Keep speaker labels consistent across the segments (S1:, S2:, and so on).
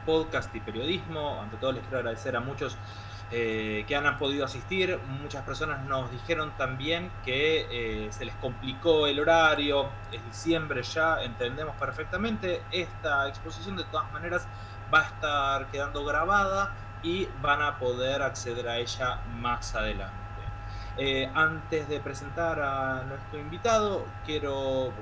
S1: podcast y periodismo. Ante todo les quiero agradecer a muchos que han podido asistir. Muchas personas nos dijeron también que se les complicó el horario, es diciembre ya, entendemos perfectamente. Esta exposición de todas maneras va a estar quedando grabada y van a poder acceder a ella más adelante. Antes de presentar a nuestro invitado, quiero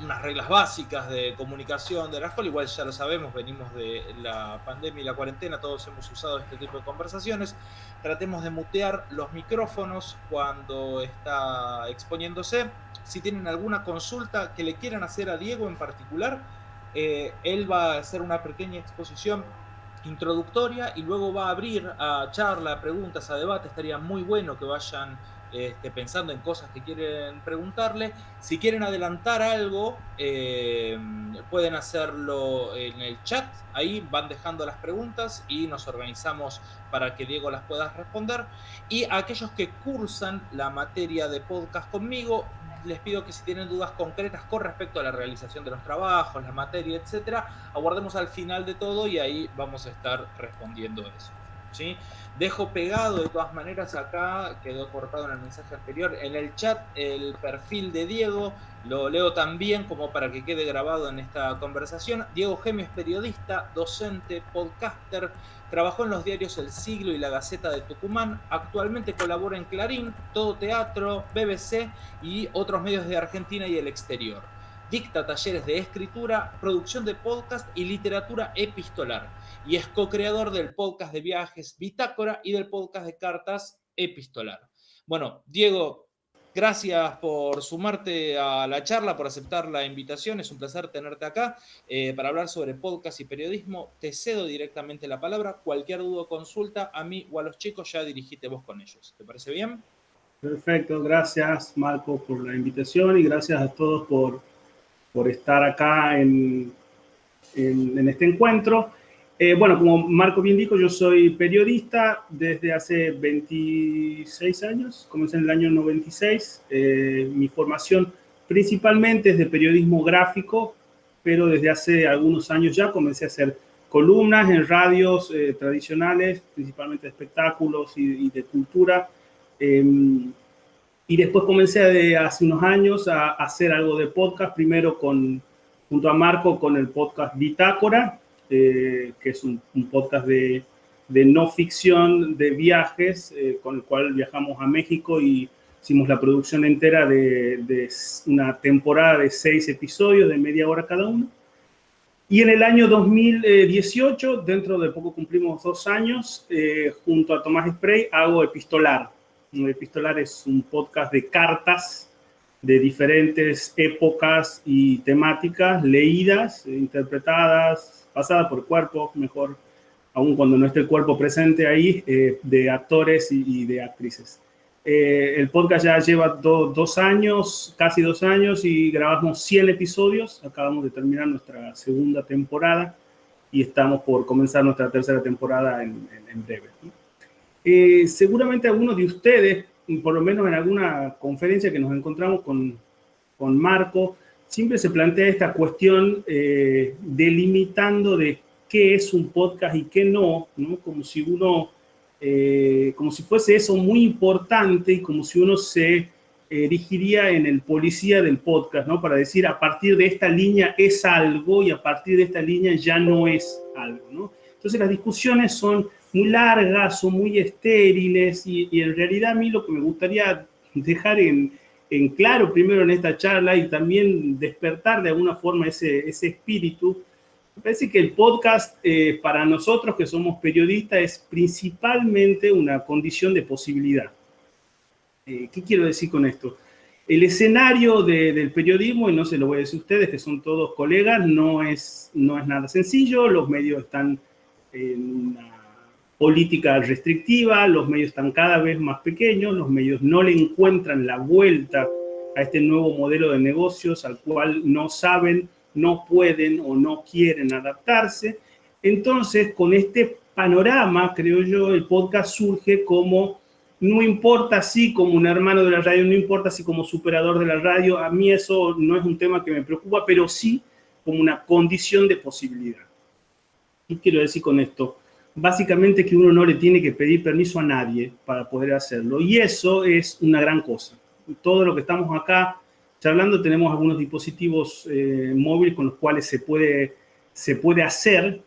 S1: unas reglas básicas de comunicación de la escuela. Igual ya lo sabemos, venimos de la pandemia y la cuarentena, todos hemos usado este tipo de conversaciones. Tratemos de mutear los micrófonos cuando está exponiéndose. Si tienen alguna consulta que le quieran hacer a Diego en particular, él va a hacer una pequeña exposición introductoria y luego va a abrir a charla, a preguntas, a debate. Estaría muy bueno que vayan pensando en cosas que quieren preguntarle. Si quieren adelantar algo, pueden hacerlo en el chat. Ahí van dejando las preguntas y nos organizamos para que Diego las pueda responder. Y a aquellos que cursan la materia de podcast conmigo, les pido que si tienen dudas concretas con respecto a la realización de los trabajos, la materia, etcétera, aguardemos al final de todo y ahí vamos a estar respondiendo eso. ¿Sí? Dejo pegado de todas maneras acá, quedó cortado en el mensaje anterior, en el chat el perfil de Diego, lo leo también como para que quede grabado en esta conversación. Diego Gemio es periodista, docente, podcaster, trabajó en los diarios El Siglo y La Gaceta de Tucumán, actualmente colabora en Clarín, Todo Teatro, BBC y otros medios de Argentina y el exterior. Dicta talleres de escritura, producción de podcast y literatura epistolar. Y es co-creador del podcast de viajes Bitácora y del podcast de cartas Epistolar. Bueno, Diego, gracias por sumarte a la charla, por aceptar la invitación. Es un placer tenerte acá para hablar sobre podcast y periodismo. Te cedo directamente la palabra. Cualquier duda o consulta, a mí o a los chicos, ya dirigite vos con ellos. ¿Te parece bien?
S2: Perfecto, gracias Marco por la invitación y gracias a todos por estar acá en este encuentro. Bueno, como Marco bien dijo, yo soy periodista desde hace 26 años, comencé en el año 96. Mi formación principalmente es de periodismo gráfico, pero desde hace algunos años ya comencé a hacer columnas en radios tradicionales, principalmente de espectáculos y de cultura. Y después comencé hace unos años a hacer algo de podcast, primero junto a Marco con el podcast Bitácora, que es un podcast de no ficción, de viajes, con el cual viajamos a México y hicimos la producción entera de una temporada de 6 episodios de media hora cada uno. Y en el año 2018, dentro de poco cumplimos 2 años, junto a Tomás Spray, hago Epistolar. Epistolar es un podcast de cartas de diferentes épocas y temáticas, leídas, interpretadas, pasadas por cuerpo, mejor, aun cuando no esté el cuerpo presente ahí, de actores y de actrices. El podcast ya lleva 2 años, casi 2 años, y grabamos 100 episodios. Acabamos de terminar nuestra segunda temporada y estamos por comenzar nuestra tercera temporada en breve. Seguramente algunos de ustedes, por lo menos en alguna conferencia que nos encontramos con Marco, siempre se plantea esta cuestión delimitando de qué es un podcast y qué no, ¿no? Como si fuese eso muy importante y como si uno se erigiría en el policía del podcast, ¿no? Para decir, a partir de esta línea es algo y a partir de esta línea ya no es algo, ¿no? Entonces las discusiones son muy largas, son muy estériles y en realidad a mí lo que me gustaría dejar en claro primero en esta charla y también despertar de alguna forma ese espíritu. Me parece que el podcast para nosotros que somos periodistas es principalmente una condición de posibilidad. ¿Qué quiero decir con esto? El escenario del periodismo, y no se lo voy a decir a ustedes, que son todos colegas, no es nada sencillo. Los medios están en una política restrictiva, los medios están cada vez más pequeños, los medios no le encuentran la vuelta a este nuevo modelo de negocios al cual no saben, no pueden o no quieren adaptarse. Entonces, con este panorama, creo yo, el podcast surge como, no importa si como un hermano de la radio, no importa si como superador de la radio, a mí eso no es un tema que me preocupa, pero sí como una condición de posibilidad. ¿Qué quiero decir con esto? Básicamente que uno no le tiene que pedir permiso a nadie para poder hacerlo. Y eso es una gran cosa. Todo lo que estamos acá charlando, tenemos algunos dispositivos móviles con los cuales se puede hacer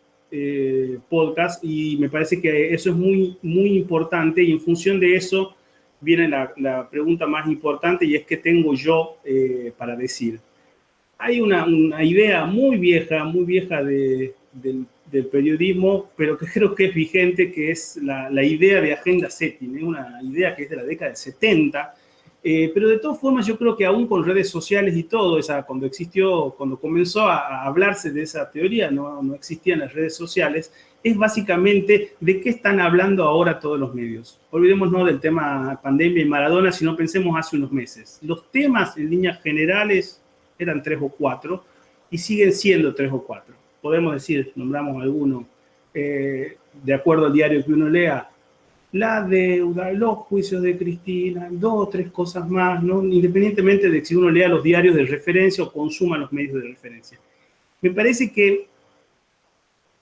S2: podcast, y me parece que eso es muy, muy importante, y en función de eso viene la pregunta más importante, y es qué tengo yo para decir. Hay una idea muy vieja del periodismo, pero que creo que es vigente, que es la idea de agenda setting, una idea que es de la década del 70, pero de todas formas yo creo que aún con redes sociales y todo, cuando comenzó a hablarse de esa teoría, no existían las redes sociales, es básicamente de qué están hablando ahora todos los medios. Olvidémonos del tema pandemia y Maradona, sino pensemos hace unos meses. Los temas en líneas generales eran 3 o 4 y siguen siendo 3 o 4. Podemos decir, nombramos alguno, de acuerdo al diario que uno lea, la deuda, los juicios de Cristina, 2 o 3 cosas más, ¿no? Independientemente de si uno lea los diarios de referencia o consuma los medios de referencia. Me parece que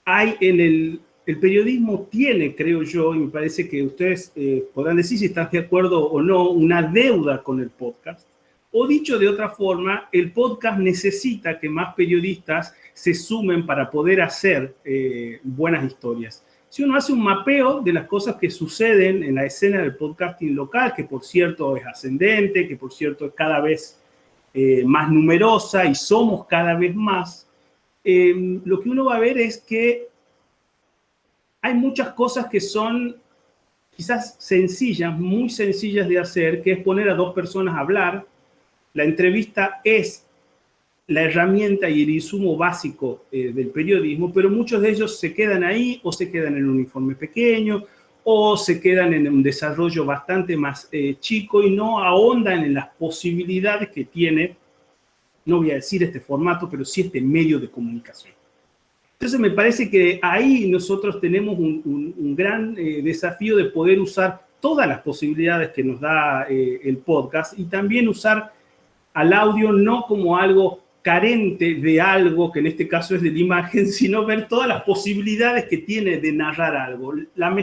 S2: hay el periodismo tiene, creo yo, y me parece que ustedes podrán decir si están de acuerdo o no, una deuda con el podcast. O dicho de otra forma, el podcast necesita que más periodistas se sumen para poder hacer buenas historias. Si uno hace un mapeo de las cosas que suceden en la escena del podcasting local, que por cierto es ascendente, que por cierto es cada vez más numerosa y somos cada vez más, lo que uno va a ver es que hay muchas cosas que son quizás sencillas, muy sencillas de hacer, que es poner a 2 personas a hablar. La entrevista es la herramienta y el insumo básico del periodismo, pero muchos de ellos se quedan ahí, o se quedan en un informe pequeño, o se quedan en un desarrollo bastante más chico, y no ahondan en las posibilidades que tiene, no voy a decir este formato, pero sí este medio de comunicación. Entonces me parece que ahí nosotros tenemos un gran desafío de poder usar todas las posibilidades que nos da el podcast, y también usar al audio no como algo carente de algo, que en este caso es de la imagen, sino ver todas las posibilidades que tiene de narrar algo. Las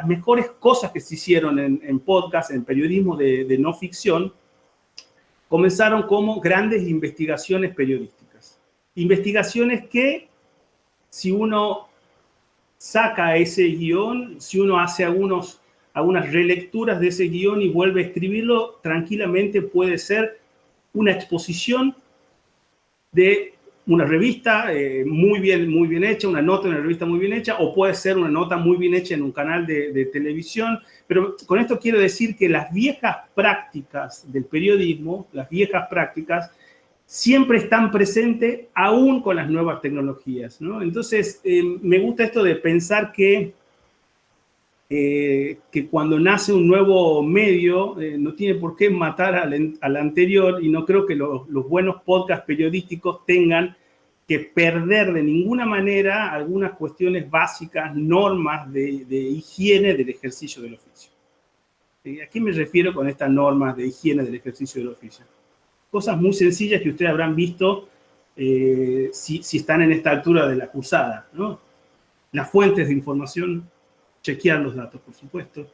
S2: mejores cosas que se hicieron en podcast, en periodismo de no ficción, comenzaron como grandes investigaciones periodísticas. Investigaciones que, si uno saca ese guión, si uno hace algunas relecturas de ese guión y vuelve a escribirlo, tranquilamente puede ser una exposición de una revista muy bien hecha, una nota en una revista muy bien hecha, o puede ser una nota muy bien hecha en un canal de televisión. Pero con esto quiero decir que las viejas prácticas del periodismo, las viejas prácticas, siempre están presentes aún con las nuevas tecnologías, ¿no? Entonces, me gusta esto de pensar que cuando nace un nuevo medio no tiene por qué matar al anterior, y no creo que los buenos podcasts periodísticos tengan que perder de ninguna manera algunas cuestiones básicas, normas de higiene del ejercicio del oficio. ¿A qué me refiero con estas normas de higiene del ejercicio del oficio? Cosas muy sencillas que ustedes habrán visto si están en esta altura de la cursada, ¿no? Las fuentes de información, chequear los datos, por supuesto,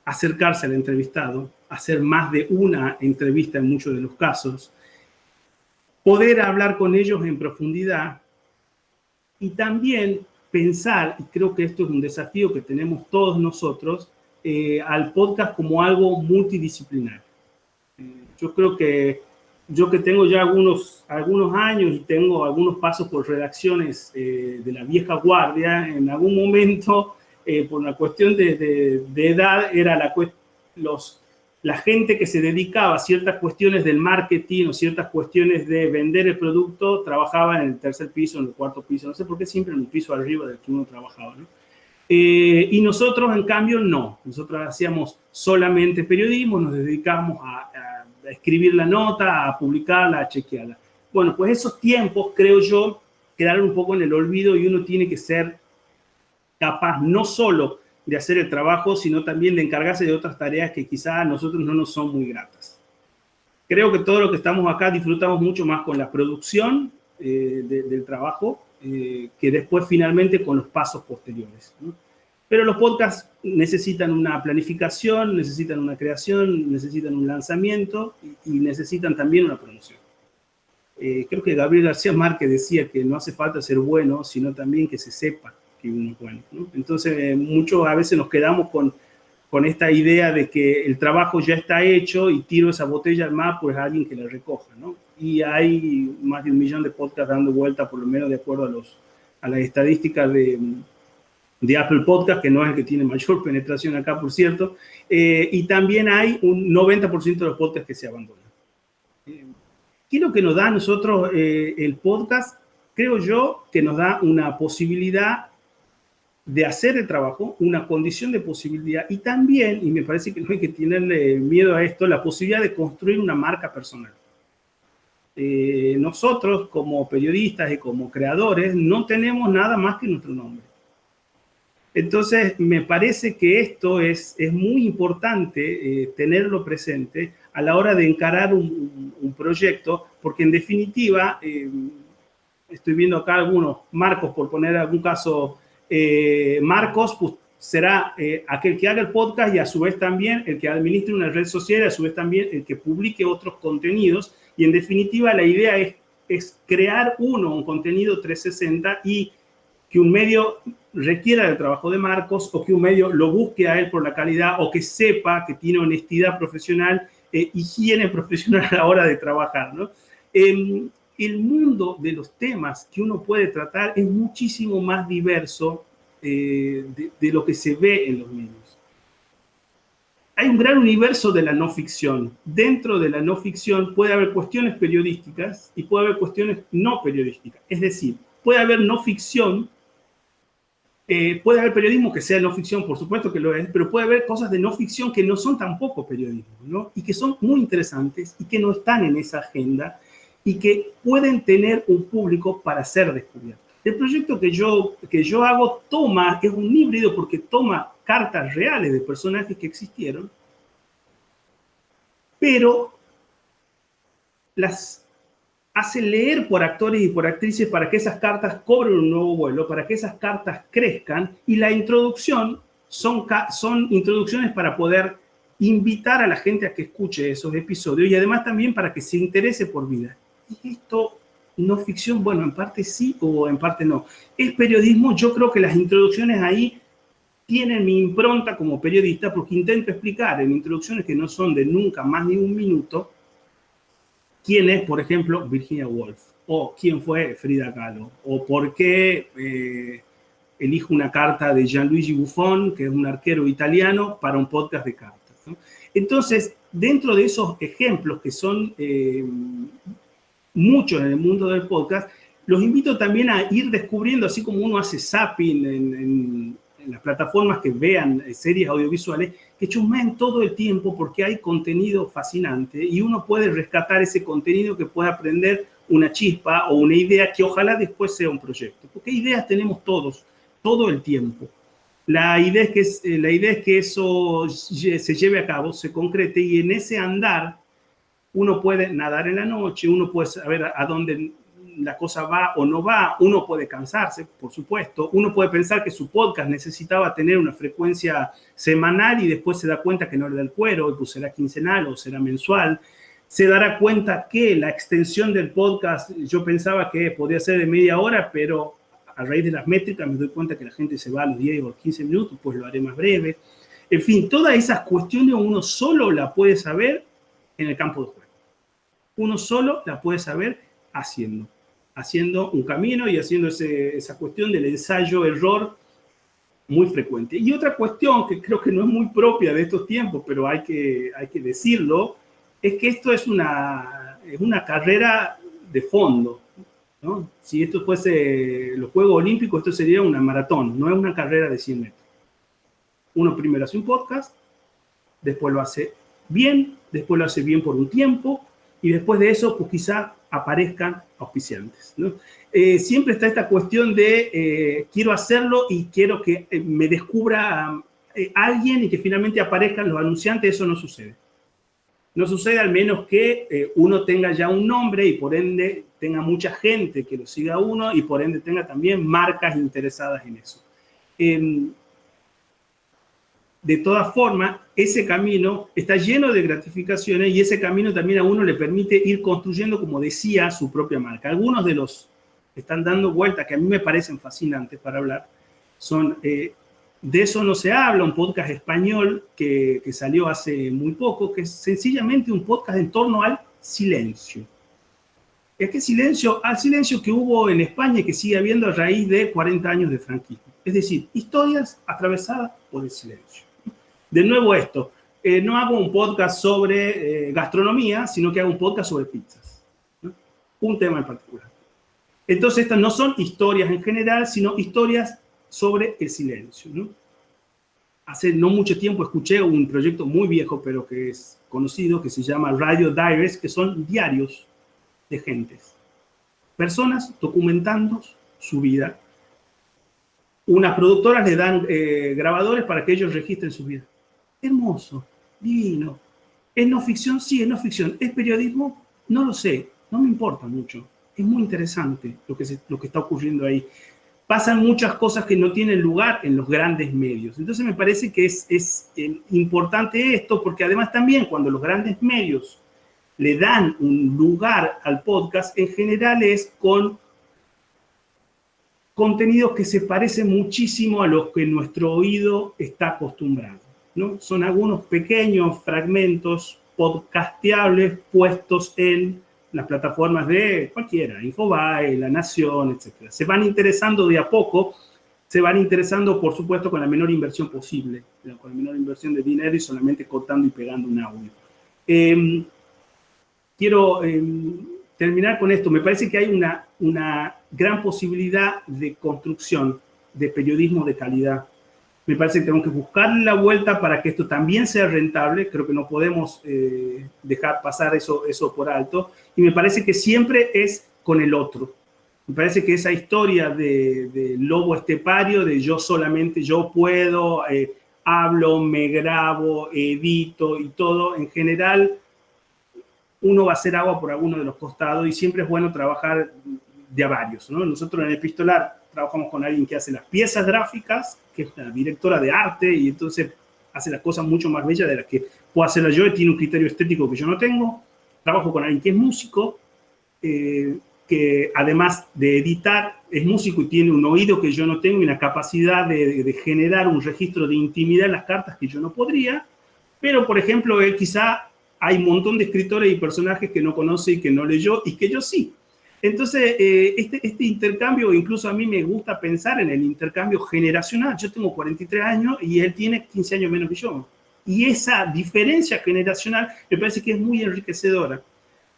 S2: acercarse al entrevistado, hacer más de una entrevista en muchos de los casos, poder hablar con ellos en profundidad, y también pensar, y creo que esto es un desafío que tenemos todos nosotros, al podcast como algo multidisciplinar. Yo creo que yo que tengo ya algunos años y tengo algunos pasos por redacciones de la vieja guardia, en algún momento, por una cuestión de edad, era la gente que se dedicaba a ciertas cuestiones del marketing o ciertas cuestiones de vender el producto, trabajaba en el tercer piso, en el cuarto piso, no sé por qué siempre en un piso arriba del que uno trabajaba, ¿no? Y nosotros, en cambio, no. Nosotros hacíamos solamente periodismo, nos dedicábamos a escribir la nota, a publicarla, a chequearla. Bueno, pues esos tiempos, creo yo, quedaron un poco en el olvido, y uno tiene que ser capaz no solo de hacer el trabajo, sino también de encargarse de otras tareas que quizás a nosotros no nos son muy gratas. Creo que todo lo que estamos acá disfrutamos mucho más con la producción del trabajo, que después finalmente con los pasos posteriores, ¿no? Pero los podcasts necesitan una planificación, necesitan una creación, necesitan un lanzamiento y necesitan también una promoción. Creo que Gabriel García Márquez decía que no hace falta ser bueno, sino también que se sepa que uno es bueno, ¿no? Entonces, muchos a veces nos quedamos con esta idea de que el trabajo ya está hecho y tiro esa botella al mar, pues a alguien que la recoja, ¿no? Y hay más de 1 millón de podcasts dando vuelta, por lo menos de acuerdo a las estadísticas de Apple Podcast, que no es el que tiene mayor penetración acá, por cierto, y también hay un 90% de los podcasts que se abandonan. ¿Qué es lo que nos da a nosotros el podcast? Creo yo que nos da una posibilidad de hacer el trabajo, una condición de posibilidad y también, y me parece que no hay que tenerle miedo a esto, la posibilidad de construir una marca personal. Nosotros como periodistas y como creadores no tenemos nada más que nuestro nombre. Entonces, me parece que esto es muy importante tenerlo presente a la hora de encarar un proyecto, porque en definitiva, estoy viendo acá algunos, Marcos, por poner algún caso, Marcos pues, será aquel que haga el podcast y a su vez también el que administre una red social y a su vez también el que publique otros contenidos. Y en definitiva, la idea es crear un contenido 360 y que un medio requiera del trabajo de Marcos o que un medio lo busque a él por la calidad o que sepa que tiene honestidad profesional, higiene profesional a la hora de trabajar, ¿no? El mundo de los temas que uno puede tratar es muchísimo más diverso de lo que se ve en los medios. Hay un gran universo de la no ficción. Dentro de la no ficción puede haber cuestiones periodísticas y puede haber cuestiones no periodísticas. Es decir, puede haber no ficción. Puede haber periodismo que sea no ficción, por supuesto que lo es, pero puede haber cosas de no ficción que no son tampoco periodismo, ¿no? Y que son muy interesantes y que no están en esa agenda y que pueden tener un público para ser descubiertos. El proyecto que yo hago es un híbrido porque toma cartas reales de personajes que existieron, pero las hace leer por actores y por actrices para que esas cartas cobren un nuevo vuelo, para que esas cartas crezcan, y la introducción son introducciones para poder invitar a la gente a que escuche esos episodios y además también para que se interese por vida. Y esto, no ficción, bueno, en parte sí o en parte no. Es periodismo, yo creo que las introducciones ahí tienen mi impronta como periodista porque intento explicar en introducciones que no son de nunca más ni un minuto quién es, por ejemplo, Virginia Woolf, o quién fue Frida Kahlo, o por qué elijo una carta de Gianluigi Buffon, que es un arquero italiano, para un podcast de cartas, ¿no? Entonces, dentro de esos ejemplos que son muchos en el mundo del podcast, los invito también a ir descubriendo, así como uno hace zapping en las plataformas que vean series audiovisuales, que chusmeen todo el tiempo porque hay contenido fascinante y uno puede rescatar ese contenido que puede aprender una chispa o una idea que ojalá después sea un proyecto. Porque ideas tenemos todos, todo el tiempo. La idea es que eso se lleve a cabo, se concrete y en ese andar uno puede nadar en la noche, uno puede saber a dónde la cosa va o no va, uno puede cansarse, por supuesto, uno puede pensar que su podcast necesitaba tener una frecuencia semanal y después se da cuenta que no le da el cuero, pues será quincenal o será mensual, se dará cuenta que la extensión del podcast, yo pensaba que podía ser de media hora, pero a raíz de las métricas me doy cuenta que la gente se va a los 10 o los 15 minutos, pues lo haré más breve. En fin, todas esas cuestiones uno solo la puede saber en el campo de juego. Uno solo la puede saber haciendo un camino y haciendo esa cuestión del ensayo-error muy frecuente. Y otra cuestión que creo que no es muy propia de estos tiempos, pero hay que decirlo, es que esto es una carrera de fondo, ¿no? Si esto fuese los Juegos Olímpicos, esto sería una maratón, no es una carrera de 100 metros. Uno primero hace un podcast, después lo hace bien por un tiempo, y después de eso, pues quizá aparezcan auspiciantes, ¿no? Siempre está esta cuestión de quiero hacerlo y quiero que me descubra alguien y que finalmente aparezcan los anunciantes. Eso no sucede. No sucede al menos que uno tenga ya un nombre y por ende tenga mucha gente que lo siga a uno y por ende tenga también marcas interesadas en eso. De todas formas, ese camino está lleno de gratificaciones y ese camino también a uno le permite ir construyendo, como decía, su propia marca. Algunos de los que están dando vueltas, que a mí me parecen fascinantes para hablar, son De eso no se habla, un podcast español que salió hace muy poco, que es sencillamente un podcast en torno al silencio. ¿A qué silencio? Al silencio que hubo en España y que sigue habiendo a raíz de 40 años de franquismo. Es decir, historias atravesadas por el silencio. De nuevo esto, no hago un podcast sobre gastronomía, sino que hago un podcast sobre pizzas, ¿no? Un tema en particular. Entonces, estas no son historias en general, sino historias sobre el silencio, ¿no? Hace no mucho tiempo escuché un proyecto muy viejo, pero que es conocido, que se llama Radio Diaries, que son diarios de gentes. Personas documentando su vida. Unas productoras le dan grabadores para que ellos registren su vida. Hermoso, divino. ¿Es no ficción? Sí, es no ficción. ¿Es periodismo? No lo sé, no me importa mucho. Es muy interesante lo que está ocurriendo ahí. Pasan muchas cosas que no tienen lugar en los grandes medios. Entonces me parece que es importante esto, porque además también cuando los grandes medios le dan un lugar al podcast, en general es con contenidos que se parecen muchísimo a los que nuestro oído está acostumbrado, ¿no? Son algunos pequeños fragmentos podcasteables puestos en las plataformas de cualquiera, Infobae, La Nación, etc. Se van interesando de a poco, se van interesando, por supuesto, con la menor inversión posible, con la menor inversión de dinero y solamente cortando y pegando un audio. Quiero terminar con esto. Me parece que hay una gran posibilidad de construcción de periodismo de calidad. Me parece que tenemos que buscarle la vuelta para que esto también sea rentable. Creo que no podemos dejar pasar eso por alto. Y me parece que siempre es con el otro. Me parece que esa historia de lobo estepario, de yo solamente, yo puedo, hablo, me grabo, edito y todo, en general, uno va a hacer agua por alguno de los costados y siempre es bueno trabajar de a varios, ¿no? Nosotros en Epistolar trabajamos con alguien que hace las piezas gráficas, que es la directora de arte, y entonces hace las cosas mucho más bellas de las que puedo hacerlas yo, y tiene un criterio estético que yo no tengo. Trabajo con alguien que es músico, que además de editar, es músico y tiene un oído que yo no tengo y una capacidad de generar un registro de intimidad en las cartas que yo no podría, pero, por ejemplo, él quizá hay un montón de escritores y personajes que no conoce y que no leyó y que yo sí. Entonces, este intercambio, incluso a mí me gusta pensar en el intercambio generacional. Yo tengo 43 años y él tiene 15 años menos que yo. Y esa diferencia generacional me parece que es muy enriquecedora.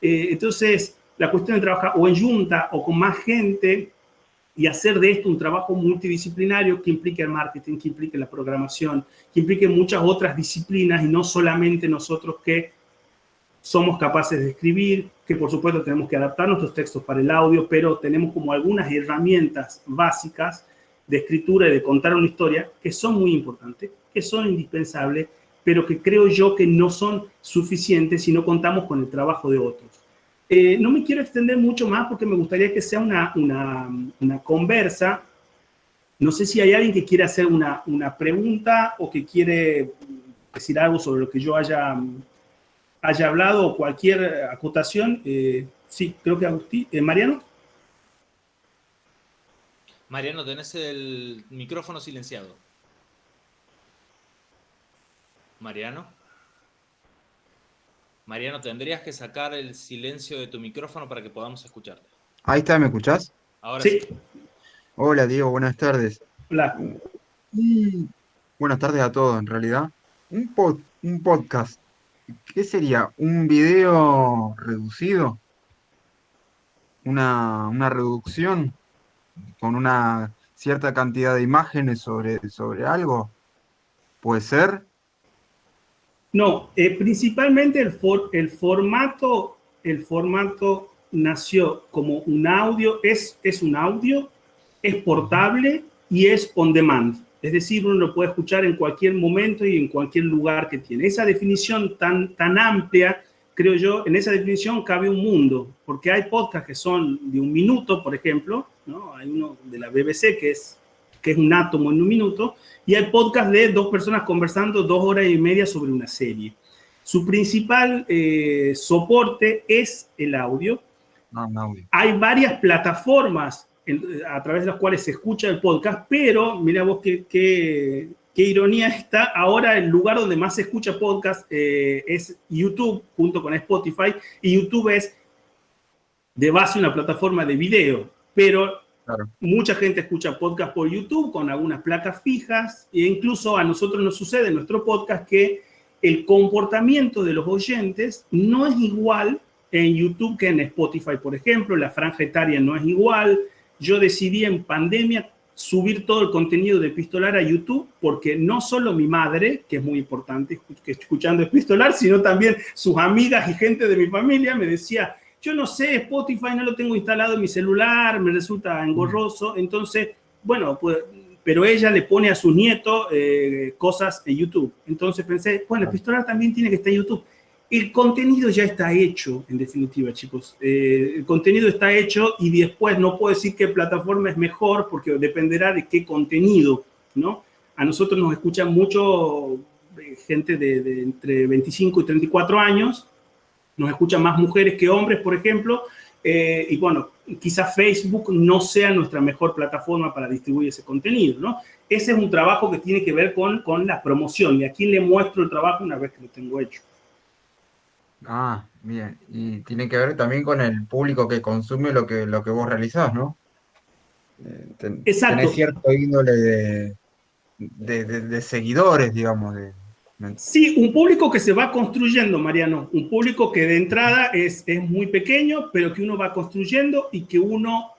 S2: Entonces, la cuestión de trabajar o en junta o con más gente y hacer de esto un trabajo multidisciplinario que implique el marketing, que implique la programación, que implique muchas otras disciplinas y no solamente nosotros que somos capaces de escribir, que por supuesto tenemos que adaptar nuestros textos para el audio, pero tenemos como algunas herramientas básicas de escritura y de contar una historia que son muy importantes, que son indispensables, pero que creo yo que no son suficientes si no contamos con el trabajo de otros. No me quiero extender mucho más porque me gustaría que sea una conversa. No sé si hay alguien que quiere hacer una pregunta o que quiere decir algo sobre lo que yo haya hablado o cualquier acotación. Sí, creo que Agustín. ¿Mariano?
S1: Mariano, tenés el micrófono silenciado. Mariano, tendrías que sacar el silencio de tu micrófono para que podamos escucharte.
S3: Ahí está, ¿me escuchás?
S1: Ahora sí.
S3: Hola, Diego, buenas tardes.
S2: Hola.
S3: Buenas tardes a todos, en realidad. Un podcast. ¿Qué sería? ¿Un video reducido? ¿Una reducción con una cierta cantidad de imágenes sobre algo? ¿Puede ser?
S2: No, principalmente el formato nació como un audio, es un audio, es portable y es on demand. Es decir, uno lo puede escuchar en cualquier momento y en cualquier lugar que tiene. Esa definición tan amplia creo yo, en esa definición cabe un mundo, porque hay podcasts que son de 1 minuto, por ejemplo, ¿no? Hay uno de la BBC que es un átomo en 1 minuto, y hay podcasts de 2 personas conversando 2 horas y media sobre una serie. Su principal soporte es el audio. Hay varias plataformas a través de las cuales se escucha el podcast, pero mira vos qué ironía está. Ahora el lugar donde más se escucha podcast es YouTube, junto con Spotify, y YouTube es de base una plataforma de video, pero claro, mucha gente escucha podcast por YouTube con algunas placas fijas, e incluso a nosotros nos sucede en nuestro podcast que el comportamiento de los oyentes no es igual en YouTube que en Spotify, por ejemplo. La franja etaria no es igual. Yo decidí en pandemia subir todo el contenido de Epistolar a YouTube porque no solo mi madre, que es muy importante escuchando Epistolar, sino también sus amigas y gente de mi familia me decía, yo no sé, Spotify no lo tengo instalado en mi celular, me resulta engorroso. Entonces, bueno, pues, pero ella le pone a sus nietos cosas en YouTube. Entonces pensé, bueno, Epistolar también tiene que estar en YouTube. El contenido ya está hecho, en definitiva, chicos. El contenido está hecho y después no puedo decir qué plataforma es mejor porque dependerá de qué contenido, ¿no? A nosotros nos escuchan mucho gente de entre 25 y 34 años. Nos escuchan más mujeres que hombres, por ejemplo. Y bueno, quizás Facebook no sea nuestra mejor plataforma para distribuir ese contenido, ¿no? Ese es un trabajo que tiene que ver con la promoción. Y a quién le muestro el trabajo una vez que lo tengo hecho.
S3: Ah, bien. Y tiene que ver también con el público que consume lo que vos realizás, ¿no?
S2: Exacto.
S3: Tenés cierto índole de seguidores, digamos.
S2: Sí, un público que se va construyendo, Mariano. Un público que de entrada es muy pequeño, pero que uno va construyendo y que uno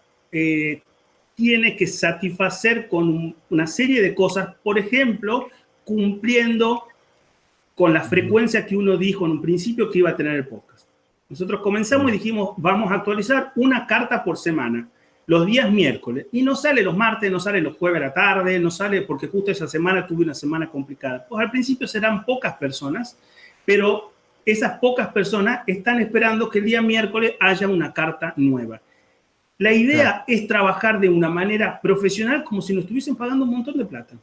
S2: tiene que satisfacer con una serie de cosas. Por ejemplo, cumpliendo con la frecuencia que uno dijo en un principio que iba a tener el podcast. Nosotros comenzamos y dijimos, vamos a actualizar una carta por semana, los días miércoles. Y no sale los martes, no sale los jueves a la tarde, no sale porque justo esa semana tuve una semana complicada. Pues al principio serán pocas personas, pero esas pocas personas están esperando que el día miércoles haya una carta nueva. La idea es trabajar de una manera profesional como si nos estuviesen pagando un montón de plata.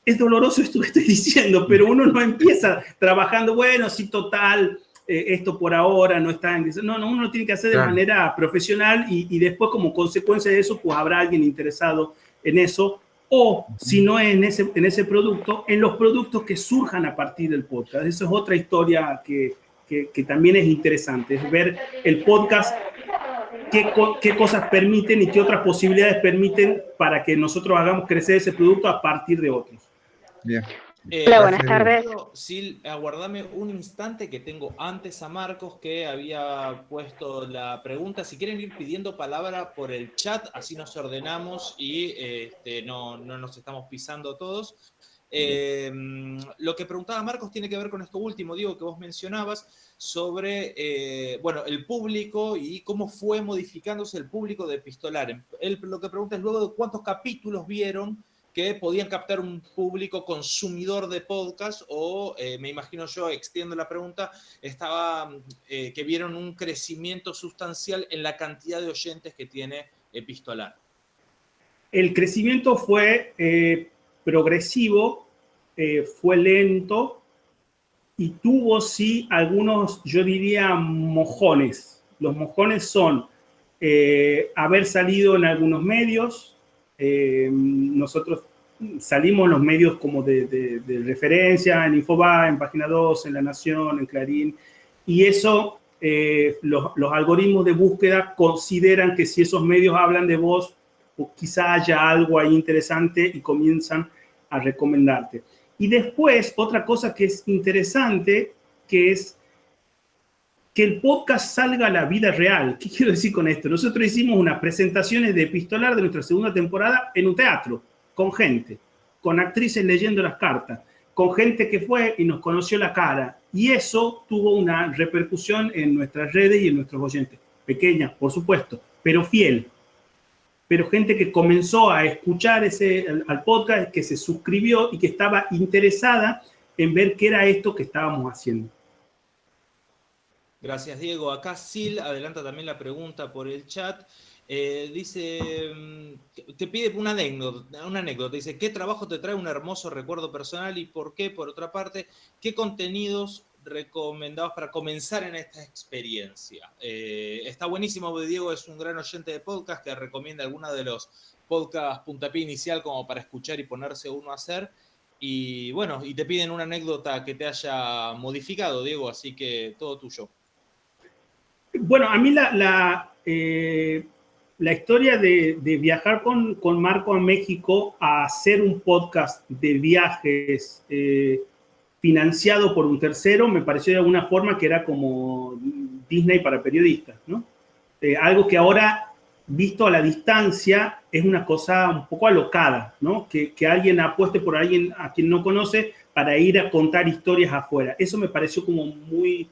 S2: Es doloroso esto que estoy diciendo, pero uno no empieza trabajando, bueno, sí, total, esto por ahora no está en... No, uno lo tiene que hacer de manera profesional y después como consecuencia de eso, pues habrá alguien interesado en eso, o si no en ese producto, en los productos que surjan a partir del podcast. Esa es otra historia que también es interesante, es ver el podcast, qué cosas permiten y qué otras posibilidades permiten para que nosotros hagamos crecer ese producto a partir de otros.
S3: Bien.
S4: Hola, buenas tardes.
S1: Sil, aguardame un instante que tengo antes a Marcos que había puesto la pregunta. Si quieren ir pidiendo palabra por el chat, así nos ordenamos y no nos estamos pisando todos. Lo que preguntaba Marcos tiene que ver con esto último, Diego, que vos mencionabas sobre el público y cómo fue modificándose el público de Epistolar. Él lo que pregunta es luego de cuántos capítulos vieron que podían captar un público consumidor de podcast o, me imagino yo, extiendo la pregunta, que vieron un crecimiento sustancial en la cantidad de oyentes que tiene Epistolar.
S2: El crecimiento fue progresivo, fue lento y tuvo, sí, algunos, yo diría, mojones. Los mojones son haber salido en algunos medios. Nosotros salimos en los medios como de referencia, en Infobae, en Página 2, en La Nación, en Clarín, y eso, los algoritmos de búsqueda consideran que si esos medios hablan de vos, pues quizá haya algo ahí interesante y comienzan a recomendarte. Y después, otra cosa que es interesante, que es que el podcast salga a la vida real. ¿Qué quiero decir con esto? Nosotros hicimos unas presentaciones de Epistolar de nuestra segunda temporada en un teatro, con gente, con actrices leyendo las cartas, con gente que fue y nos conoció la cara. Y eso tuvo una repercusión en nuestras redes y en nuestros oyentes. Pequeña, por supuesto, pero fiel. Pero gente que comenzó a escuchar al podcast, que se suscribió y que estaba interesada en ver qué era esto que estábamos haciendo.
S1: Gracias, Diego. Acá Sil adelanta también la pregunta por el chat. Dice, te pide una anécdota. Dice, ¿qué trabajo te trae un hermoso recuerdo personal y por qué? Por otra parte, ¿qué contenidos recomendados para comenzar en esta experiencia? Está buenísimo, Diego es un gran oyente de podcast que recomienda algunos de los podcasts puntapié inicial como para escuchar y ponerse uno a hacer. Y bueno, y te piden una anécdota que te haya modificado, Diego, así que todo tuyo.
S2: Bueno, a mí la historia de viajar con Marco a México a hacer un podcast de viajes financiado por un tercero me pareció de alguna forma que era como Disney para periodistas, ¿no? Algo que ahora, visto a la distancia, es una cosa un poco alocada, ¿no? Que alguien apueste por alguien a quien no conoce para ir a contar historias afuera. Eso me pareció como muy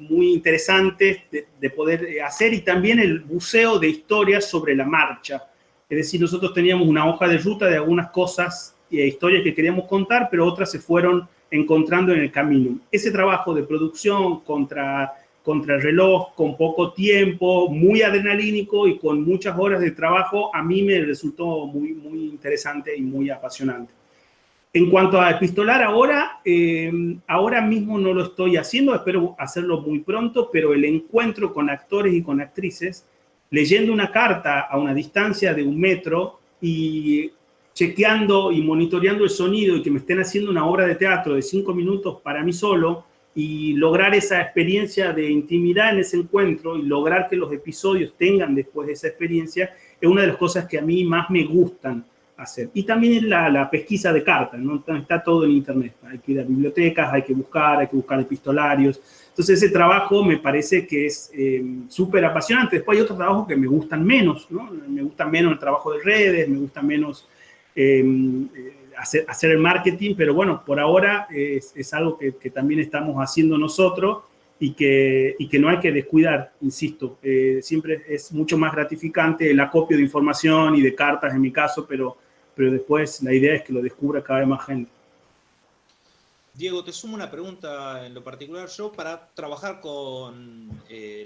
S2: interesante de poder hacer, y también el buceo de historias sobre la marcha. Es decir, nosotros teníamos una hoja de ruta de algunas cosas, historias que queríamos contar, pero otras se fueron encontrando en el camino. Ese trabajo de producción contra el reloj, con poco tiempo, muy adrenalínico y con muchas horas de trabajo, a mí me resultó muy interesante y muy apasionante. En cuanto a epistolar, ahora mismo no lo estoy haciendo, espero hacerlo muy pronto, pero el encuentro con actores y con actrices, leyendo una carta a una distancia de 1 metro y chequeando y monitoreando el sonido y que me estén haciendo una obra de teatro de 5 minutos para mí solo, y lograr esa experiencia de intimidad en ese encuentro y lograr que los episodios tengan después de esa experiencia, es una de las cosas que a mí más me gustan hacer. Y también la pesquisa de cartas, ¿no? Está todo en internet. Hay que ir a bibliotecas, hay que buscar epistolarios. Entonces ese trabajo me parece que es súper apasionante. Después hay otros trabajos que me gustan menos, ¿no? Me gusta menos el trabajo de redes, me gusta menos hacer el marketing, pero bueno, por ahora es algo que también estamos haciendo nosotros y que no hay que descuidar, insisto. Siempre es mucho más gratificante el acopio de información y de cartas en mi caso, pero después la idea es que lo descubra cada vez más gente.
S1: Diego, te sumo una pregunta en lo particular. Yo, para trabajar con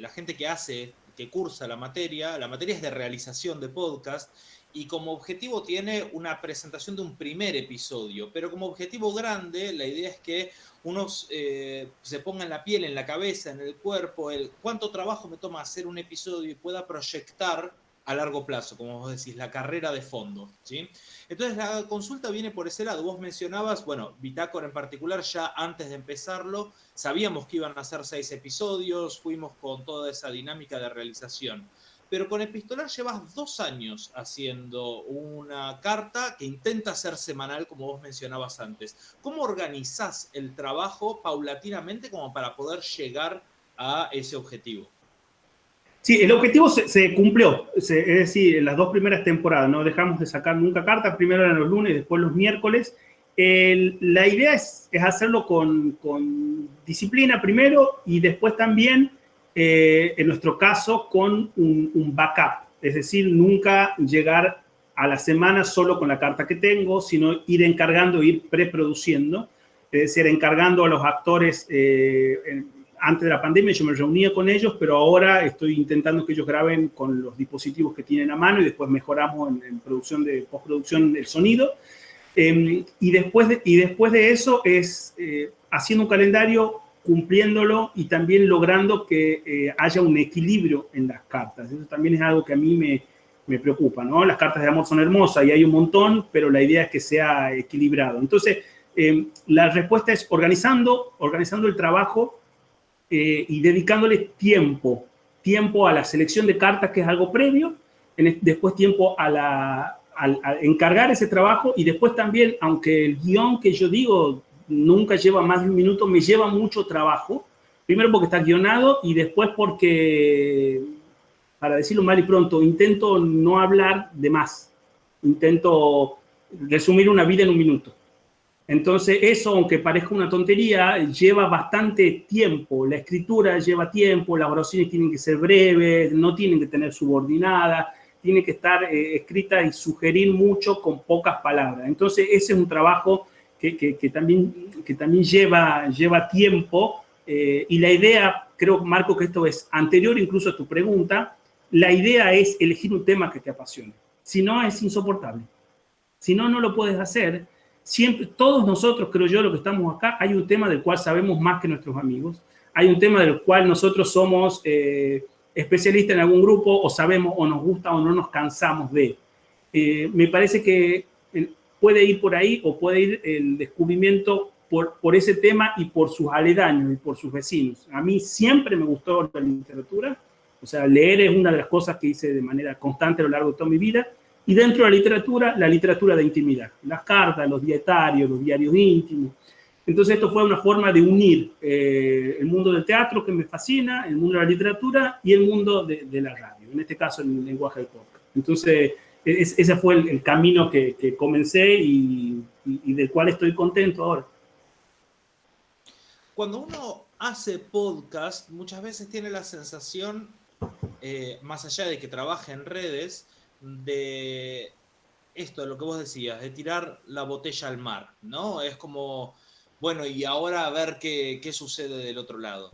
S1: la gente que cursa la materia es de realización de podcast, y como objetivo tiene una presentación de un primer episodio, pero como objetivo grande, la idea es que uno se ponga en la piel, en la cabeza, en el cuerpo, cuánto trabajo me toma hacer un episodio y pueda proyectar a largo plazo, como vos decís, la carrera de fondo, ¿sí? Entonces la consulta viene por ese lado. Vos mencionabas, bueno, Bitácora en particular, ya antes de empezarlo, sabíamos que iban a ser 6 episodios, fuimos con toda esa dinámica de realización. Pero con Epistolar llevas 2 años haciendo una carta que intenta ser semanal, como vos mencionabas antes. ¿Cómo organizás el trabajo paulatinamente como para poder llegar a ese objetivo?
S2: Sí, el objetivo se cumplió, es decir, en las 2 primeras temporadas no dejamos de sacar nunca cartas, primero eran los lunes, después los miércoles. La idea es hacerlo con disciplina primero, y después también, en nuestro caso, con un backup, es decir, nunca llegar a la semana solo con la carta que tengo, sino ir encargando, ir preproduciendo, es decir, encargando a los actores. Antes de la pandemia yo me reunía con ellos, pero ahora estoy intentando que ellos graben con los dispositivos que tienen a mano y después mejoramos en postproducción el sonido. Y después de eso es haciendo un calendario, cumpliéndolo y también logrando que haya un equilibrio en las cartas. Eso también es algo que a mí me preocupa, ¿no? Las cartas de amor son hermosas y hay un montón, pero la idea es que sea equilibrado. Entonces, la respuesta es organizando el trabajo, y dedicándole tiempo a la selección de cartas, que es algo previo, después tiempo a encargar ese trabajo, y después también, aunque el guión que yo digo nunca lleva más de 1 minuto, me lleva mucho trabajo, primero porque está guionado y después porque, para decirlo mal y pronto, intento no hablar de más, intento resumir una vida en 1 minuto. Entonces, eso, aunque parezca una tontería, lleva bastante tiempo. La escritura lleva tiempo, las oraciones tienen que ser breves, no tienen que tener subordinadas, tienen que estar escritas y sugerir mucho con pocas palabras. Entonces, ese es un trabajo que también lleva tiempo, Y la idea, creo, Marco, que esto es anterior incluso a tu pregunta, la idea es elegir un tema que te apasione. Si no, es insoportable. Si no, no lo puedes hacer. Siempre, todos nosotros, creo yo, los que estamos acá, hay un tema del cual sabemos más que nuestros amigos. Hay un tema del cual nosotros somos especialistas en algún grupo, o sabemos, o nos gusta, o no nos cansamos de. Me parece que puede ir por ahí, o puede ir el descubrimiento por ese tema y por sus aledaños y por sus vecinos. A mí siempre me gustó la literatura. O sea, leer es una de las cosas que hice de manera constante a lo largo de toda mi vida. Y dentro de la literatura de intimidad. Las cartas, los dietarios, los diarios íntimos. Entonces esto fue una forma de unir el mundo del teatro, que me fascina, el mundo de la literatura y el mundo de la radio. En este caso, el lenguaje del podcast. Entonces, ese fue el camino que comencé y del cual estoy contento ahora.
S1: Cuando uno hace podcast, muchas veces tiene la sensación, más allá de que trabaje en redes, de esto, lo que vos decías, de tirar la botella al mar, ¿no? Es como, bueno, y ahora a ver qué sucede del otro lado.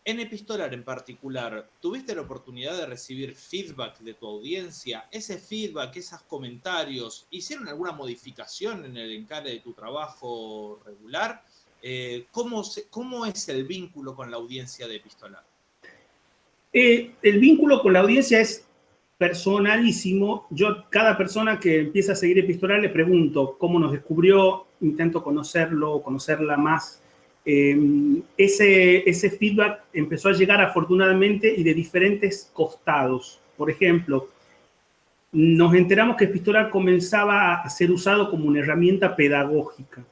S1: En Epistolar en particular, ¿tuviste la oportunidad de recibir feedback de tu audiencia? Ese feedback, esos comentarios, ¿hicieron alguna modificación en el encare de tu trabajo regular? ¿Cómo es el vínculo con la audiencia de Epistolar?
S2: El vínculo con la audiencia es personalísimo. Yo, cada persona que empieza a seguir Epistolar, le pregunto cómo nos descubrió, intento conocerlo, conocerla más. Ese feedback empezó a llegar afortunadamente y de diferentes costados. Por ejemplo, nos enteramos que Epistolar comenzaba a ser usado como una herramienta pedagógica.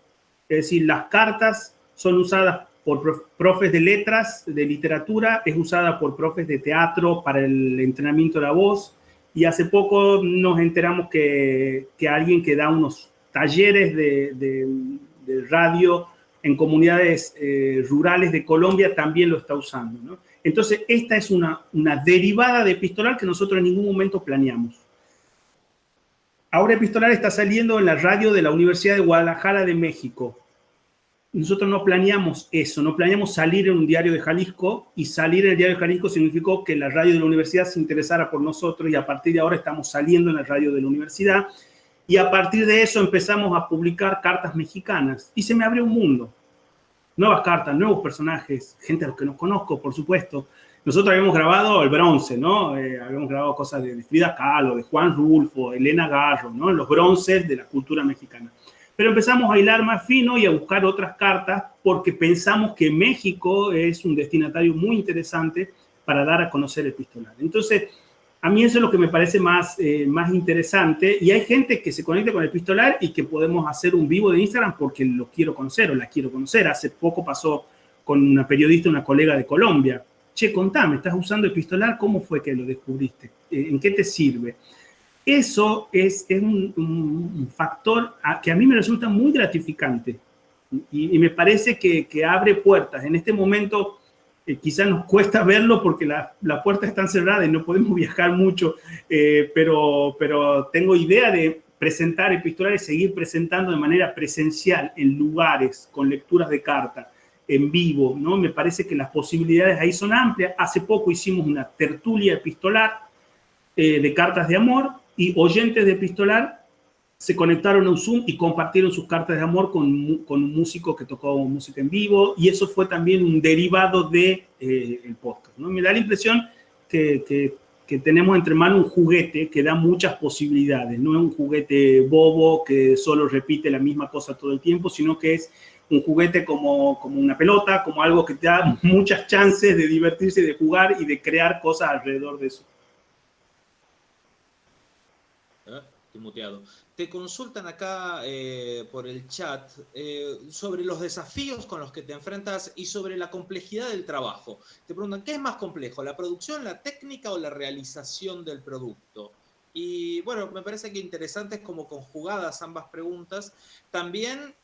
S2: Es decir, las cartas son usadas por profes de letras, de literatura, es usada por profes de teatro para el entrenamiento de la voz, y hace poco nos enteramos que alguien que da unos talleres de radio en comunidades rurales de Colombia también lo está usando, ¿no? Entonces, esta es una derivada de Epistolar que nosotros en ningún momento planeamos. Ahora Epistolar está saliendo en la radio de la Universidad de Guadalajara de México. Nosotros no planeamos eso, no planeamos salir en un diario de Jalisco, y salir en el diario de Jalisco significó que la radio de la universidad se interesara por nosotros, y a partir de ahora estamos saliendo en la radio de la universidad, y a partir de eso empezamos a publicar cartas mexicanas, y se me abrió un mundo. Nuevas cartas, nuevos personajes, gente a los que no conozco, por supuesto. Nosotros habíamos grabado El Bronce, ¿no? Habíamos grabado cosas de Frida Kahlo, de Juan Rulfo, Elena Garro, ¿no? Los bronces de la cultura mexicana. Pero empezamos a hilar más fino y a buscar otras cartas porque pensamos que México es un destinatario muy interesante para dar a conocer Epistolar. Entonces, a mí eso es lo que me parece más interesante, y hay gente que se conecta con Epistolar y que podemos hacer un vivo de Instagram porque lo quiero conocer o la quiero conocer. Hace poco pasó con una periodista, una colega de Colombia. Che, contame, ¿estás usando Epistolar? ¿Cómo fue que lo descubriste? ¿En qué te sirve? Eso es un factor que a mí me resulta muy gratificante y me parece que abre puertas. En este momento quizás nos cuesta verlo porque las puertas están cerradas y no podemos viajar mucho, pero tengo idea de presentar Epistolar y seguir presentando de manera presencial en lugares con lecturas de carta en vivo, ¿no? Me parece que las posibilidades ahí son amplias. Hace poco hicimos una tertulia epistolar de cartas de amor, y oyentes de Epistolar se conectaron a un Zoom y compartieron sus cartas de amor con un músico que tocó música en vivo, y eso fue también un derivado del podcast, ¿no? Me da la impresión que tenemos entre manos un juguete que da muchas posibilidades, no es un juguete bobo que solo repite la misma cosa todo el tiempo, sino que es un juguete como una pelota, como algo que te da muchas chances de divertirse, de jugar y de crear cosas alrededor de eso.
S1: Estoy muteado. Te consultan acá por el chat sobre los desafíos con los que te enfrentas y sobre la complejidad del trabajo. Te preguntan, ¿qué es más complejo, la producción, la técnica o la realización del producto? Y bueno, me parece que interesantes como conjugadas ambas preguntas. También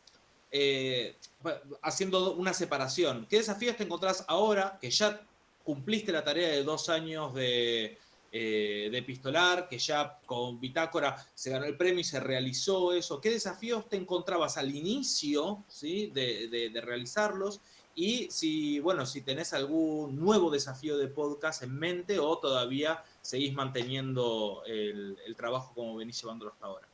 S1: haciendo una separación. ¿Qué desafíos te encontrás ahora que ya cumpliste la tarea de 2 años de Epistolar, que ya con Bitácora se ganó el premio y se realizó eso? ¿Qué desafíos te encontrabas al inicio, ¿sí? de realizarlos? y si tenés algún nuevo desafío de podcast en mente o todavía seguís manteniendo el trabajo como venís llevándolo hasta ahora.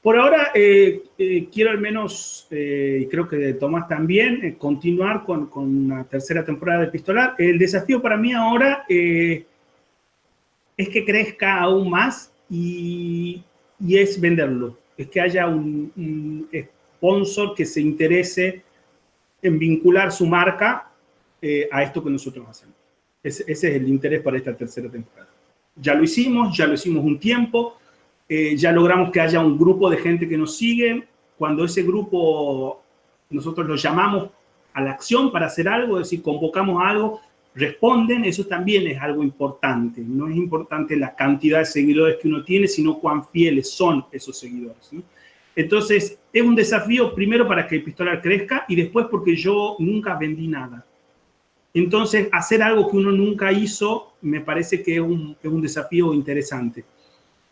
S2: Por ahora, quiero al menos, y creo que Tomás también, continuar con una tercera temporada de Epistolar. El desafío para mí ahora es que crezca aún más y es venderlo. Es que haya un sponsor que se interese en vincular su marca a esto que nosotros hacemos. Ese es el interés para esta tercera temporada. Ya lo hicimos un tiempo. Ya logramos que haya un grupo de gente que nos sigue. Cuando ese grupo nosotros lo llamamos a la acción para hacer algo, es decir, convocamos algo, responden, eso también es algo importante. No es importante la cantidad de seguidores que uno tiene, sino cuán fieles son esos seguidores, ¿no? Entonces, es un desafío primero para que Epistolar crezca y después porque yo nunca vendí nada. Entonces, hacer algo que uno nunca hizo me parece que es un desafío interesante.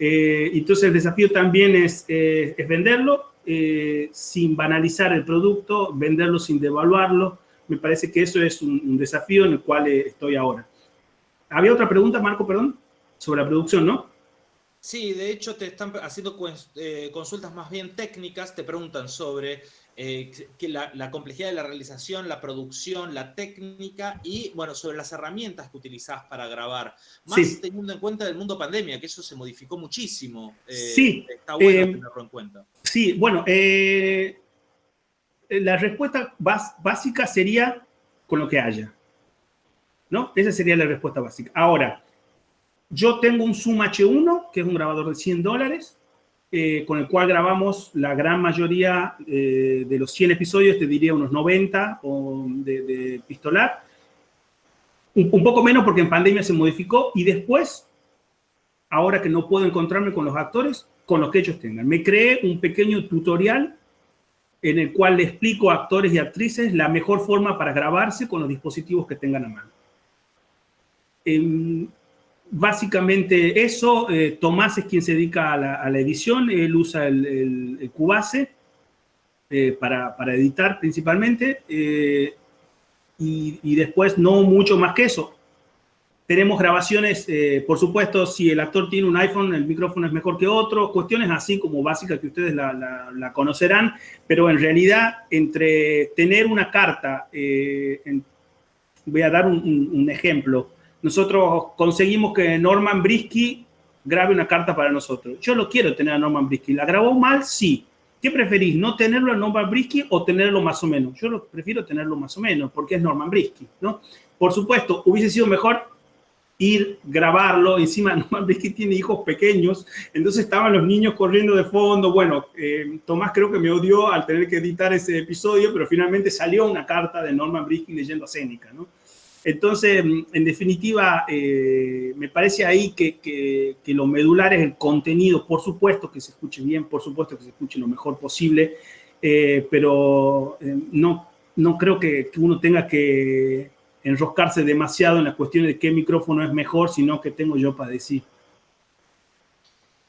S2: Entonces el desafío también es venderlo sin banalizar el producto, venderlo sin devaluarlo. Me parece que eso es un desafío en el cual estoy ahora. Había otra pregunta, Marco, perdón, sobre la producción, ¿no?
S1: Sí, de hecho te están haciendo consultas más bien técnicas, te preguntan sobre que la complejidad de la realización, la producción, la técnica y, bueno, sobre las herramientas que utilizás para grabar. Más sí, teniendo en cuenta el mundo pandemia, que eso se modificó muchísimo.
S2: Sí.
S1: Está bueno tenerlo en cuenta.
S2: Sí, bueno, la respuesta básica sería con lo que haya, ¿no? Esa sería la respuesta básica. Ahora, yo tengo un Zoom H1, que es un grabador de $100, con el cual grabamos la gran mayoría de los 100 episodios, te diría unos 90 de Epistolar. Un poco menos porque en pandemia se modificó y después, ahora que no puedo encontrarme con los actores, con los que ellos tengan. Me creé un pequeño tutorial en el cual le explico a actores y actrices la mejor forma para grabarse con los dispositivos que tengan a mano. Básicamente eso. Tomás es quien se dedica a la edición. Él usa el Cubase para editar principalmente. Y después no mucho más que eso. Tenemos grabaciones, por supuesto, si el actor tiene un iPhone, el micrófono es mejor que otro. Cuestiones así como básicas que ustedes la conocerán. Pero en realidad, entre tener una carta, voy a dar un ejemplo. Nosotros conseguimos que Norman Brisky grabe una carta para nosotros. Yo lo quiero tener a Norman Brisky. ¿La grabó mal? Sí. ¿Qué preferís? ¿No tenerlo a Norman Brisky o tenerlo más o menos? Yo prefiero tenerlo más o menos porque es Norman Brisky, ¿no? Por supuesto, hubiese sido mejor grabarlo. Encima Norman Brisky tiene hijos pequeños, entonces estaban los niños corriendo de fondo. Bueno, Tomás creo que me odió al tener que editar ese episodio, pero finalmente salió una carta de Norman Brisky leyendo a Séneca, ¿no? Entonces, en definitiva, me parece ahí que lo medular es el contenido. Por supuesto que se escuche bien, por supuesto que se escuche lo mejor posible, pero no creo que uno tenga que enroscarse demasiado en la cuestión de qué micrófono es mejor, sino que tengo yo para decir.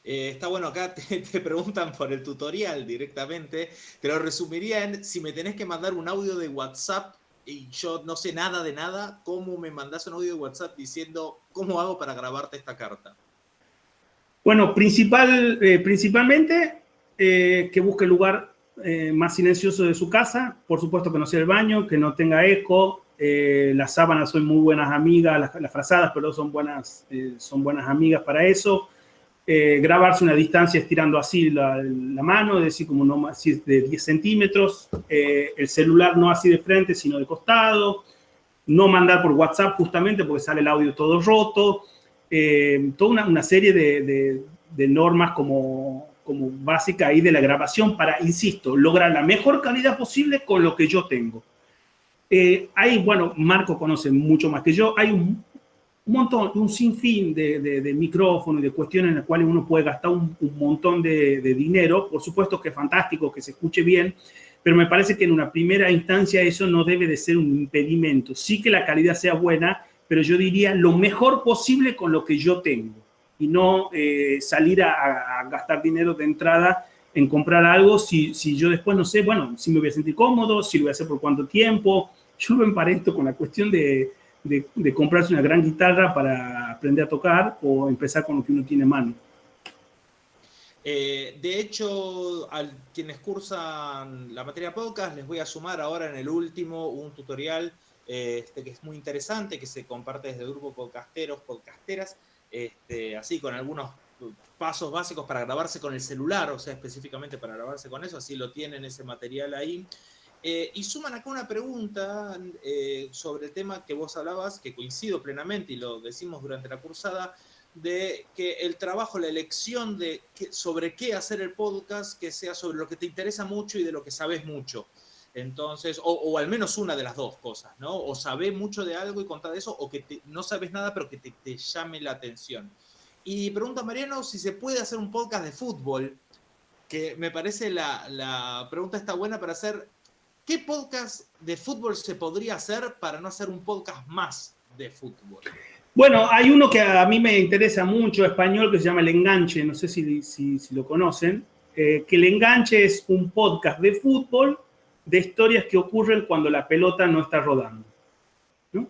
S1: Está bueno, acá te preguntan por el tutorial directamente. Te lo resumiría en: si me tenés que mandar un audio de WhatsApp y yo no sé nada de nada, ¿cómo me mandás un audio de WhatsApp diciendo cómo hago para grabarte esta carta?
S2: Bueno, principalmente que busque el lugar más silencioso de su casa. Por supuesto que no sea el baño, que no tenga eco. Las sábanas son muy buenas amigas, las frazadas, pero son buenas amigas para eso. Grabarse una distancia estirando así la mano, es decir, como no así de 10 centímetros. El celular no así de frente, sino de costado. No mandar por WhatsApp justamente porque sale el audio todo roto. Toda una serie de normas como básica ahí de la grabación para, insisto, lograr la mejor calidad posible con lo que yo tengo. Ahí, bueno, Marco conoce mucho más que yo. Hay un montón, un sinfín de micrófonos y de cuestiones en las cuales uno puede gastar un montón de dinero. Por supuesto que es fantástico que se escuche bien, pero me parece que en una primera instancia eso no debe de ser un impedimento. Sí que la calidad sea buena, pero yo diría lo mejor posible con lo que yo tengo y no salir a gastar dinero de entrada en comprar algo si yo después no sé, bueno, si me voy a sentir cómodo, si lo voy a hacer por cuánto tiempo. yo lo emparento con la cuestión de comprarse una gran guitarra para aprender a tocar o empezar con lo que uno tiene a mano.
S1: De hecho, a quienes cursan la materia podcast, les voy a sumar ahora en el último un tutorial que es muy interesante, que se comparte desde el grupo podcasteros, podcasteras, así con algunos pasos básicos para grabarse con el celular, o sea, específicamente para grabarse con eso, así lo tienen ese material ahí. Y suman acá una pregunta sobre el tema que vos hablabas, que coincido plenamente y lo decimos durante la cursada, de que el trabajo, la elección de sobre qué hacer el podcast, que sea sobre lo que te interesa mucho y de lo que sabes mucho. Entonces, o al menos una de las dos cosas, ¿no? O sabés mucho de algo y contás de eso, o que no sabes nada, pero que te llame la atención. Y pregunta Mariano si se puede hacer un podcast de fútbol, que me parece la pregunta está buena para hacer. ¿Qué podcast de fútbol se podría hacer para no hacer un podcast más de fútbol?
S2: Bueno, hay uno que a mí me interesa mucho, español, que se llama El Enganche, no sé si lo conocen, que El Enganche es un podcast de fútbol de historias que ocurren cuando la pelota no está rodando, ¿no?